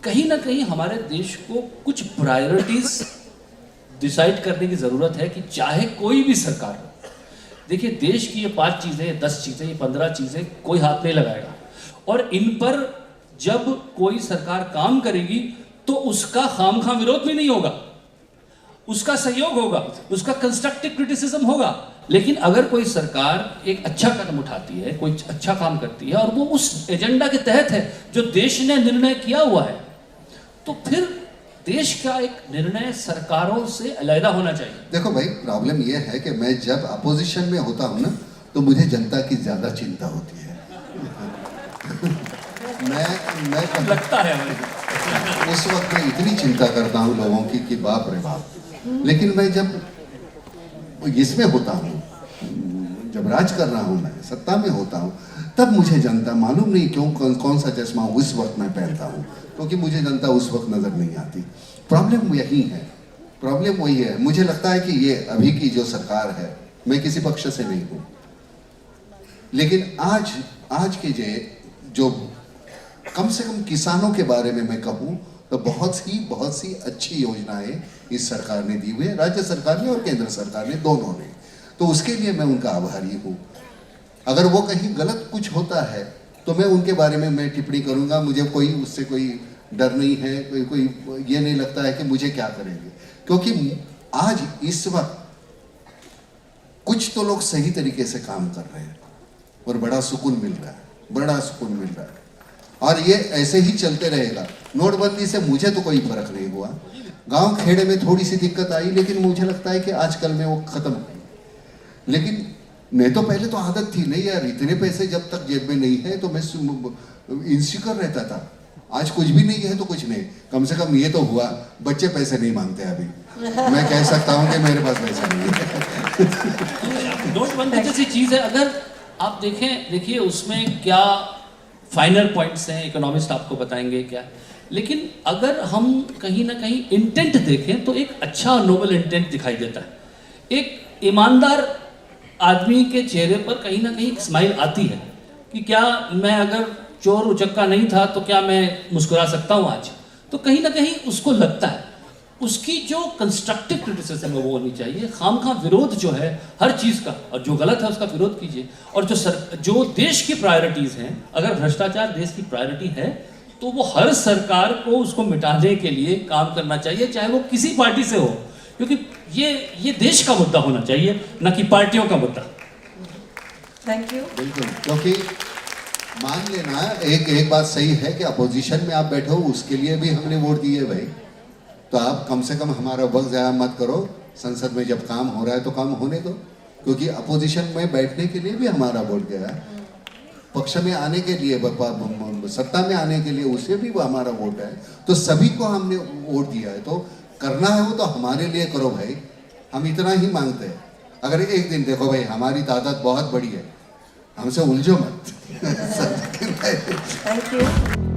कहीं ना कहीं हमारे देश को कुछ प्रायोरिटीज डिसाइड करने की ज़रूरत है कि चाहे कोई भी सरकार हो। देखिए, देश की ये 5 चीज़ें, 10 चीज़ें, ये 15 चीज़ें कोई हाथ नहीं लगाएगा, और इन पर जब कोई सरकार काम करेगी तो उसका खामखा विरोध भी नहीं होगा, उसका सहयोग होगा, उसका कंस्ट्रक्टिव क्रिटिसिज्म होगा। लेकिन अगर कोई सरकार एक अच्छा कदम उठाती है, कोई अच्छा काम करती है, और वो उस एजेंडा के तहत है जो देश ने निर्णय किया हुआ है, तो फिर देश का एक निर्णय सरकारों से अलग होना चाहिए। देखो भाई, प्रॉब्लम यह है कि मैं जब अपोजिशन में होता हूं ना, तो मुझे जनता की ज्यादा चिंता होती है। मैं लगता है भाई। उस वक्त मैं इतनी चिंता करता हूं लोगों की कि बाप रे बाप। लेकिन मैं जब इसमें होता हूं, जब राज कर रहा हूं, मैं सत्ता में होता हूं, तब मुझे जनता मालूम नहीं क्यों कौन सा चश्मा उस वक्त मैं पहनता हूं, क्योंकि मुझे जनता उस वक्त नजर नहीं आती। प्रॉब्लम यही है, प्रॉब्लम वही है। मुझे लगता है कि ये अभी की जो सरकार है, मैं किसी पक्ष से नहीं हूं, लेकिन आज के जो कम से कम किसानों के बारे में मैं कहूं तो बहुत सी अच्छी योजनाएं इस सरकार ने दी हुई है, राज्य सरकार ने और केंद्र सरकार ने, दोनों ने। तो उसके लिए मैं उनका आभारी हूं। अगर वो कहीं गलत कुछ होता है तो मैं उनके बारे में मैं टिप्पणी करूंगा। मुझे उससे कोई डर नहीं है, कोई ये नहीं लगता है कि मुझे क्या करेंगे, क्योंकि आज इस वक्त कुछ तो लोग सही तरीके से काम कर रहे हैं और बड़ा सुकून मिल रहा है, बड़ा सुकून मिल रहा है, और ये ऐसे ही चलते रहेगा। नोटबंदी से मुझे तो कोई फर्क नहीं हुआ, गांव खेड़े में थोड़ी सी दिक्कत आई, लेकिन मुझे लगता है कि आजकल में वो खत्म हुई। लेकिन मैं तो पहले तो आदत थी, नहीं यार इतने पैसे जब तक जेब में नहीं है तो मैं इनसिक्योर रहता था। आज कुछ भी नहीं है तो कुछ नहीं, कम से कम ये तो हुआ बच्चे पैसे नहीं मांगते अभी। मैं कह सकता हूँ कि मेरे पास पैसा नहीं है। नोटबंदी जैसी चीज है, अगर आप देखिए उसमें क्या फाइनल पॉइंट्स हैं, इकोनॉमिस्ट आपको बताएंगे क्या। लेकिन अगर हम कहीं ना कहीं इंटेंट देखें तो एक अच्छा नोबल इंटेंट दिखाई देता है। एक ईमानदार आदमी के चेहरे पर कहीं ना कहीं एक स्माइल आती है कि क्या मैं अगर चोर उचक्का नहीं था तो क्या मैं मुस्कुरा सकता हूँ आज। तो कहीं ना कहीं उसको लगता है, उसकी जो कंस्ट्रक्टिव क्रिटिसिज्म है वो होनी चाहिए। खामखा विरोध जो है हर चीज़ का, और जो गलत है उसका विरोध कीजिए। और जो देश की प्रायोरिटीज़ हैं, अगर भ्रष्टाचार देश की प्रायोरिटी है तो वो हर सरकार को उसको मिटाने के लिए काम करना चाहिए, चाहे वो किसी पार्टी से हो, क्योंकि ये देश का मुद्दा होना चाहिए, न कि पार्टियों का मुद्दा। Thank you. बिल्कुल, क्योंकि मान लेना एक बात सही है कि अपोजिशन में आप बैठे हो, उसके लिए भी हमने वोट दिए भाई, तो आप कम से कम हमारा वक्त ज़ाया मत करो। संसद में जब काम हो रहा है तो काम होने दो, क्योंकि अपोजिशन में बैठने के लिए भी हमारा वोट गया है, पक्ष में आने के लिए, सत्ता में आने के लिए उसे भी वो हमारा वोट है। तो सभी को हमने वोट दिया है, तो करना है वो तो हमारे लिए करो भाई, हम इतना ही मांगते हैं। अगर एक दिन देखो भाई हमारी तादाद बहुत बड़ी है, हमसे उलझो मत। Thank you.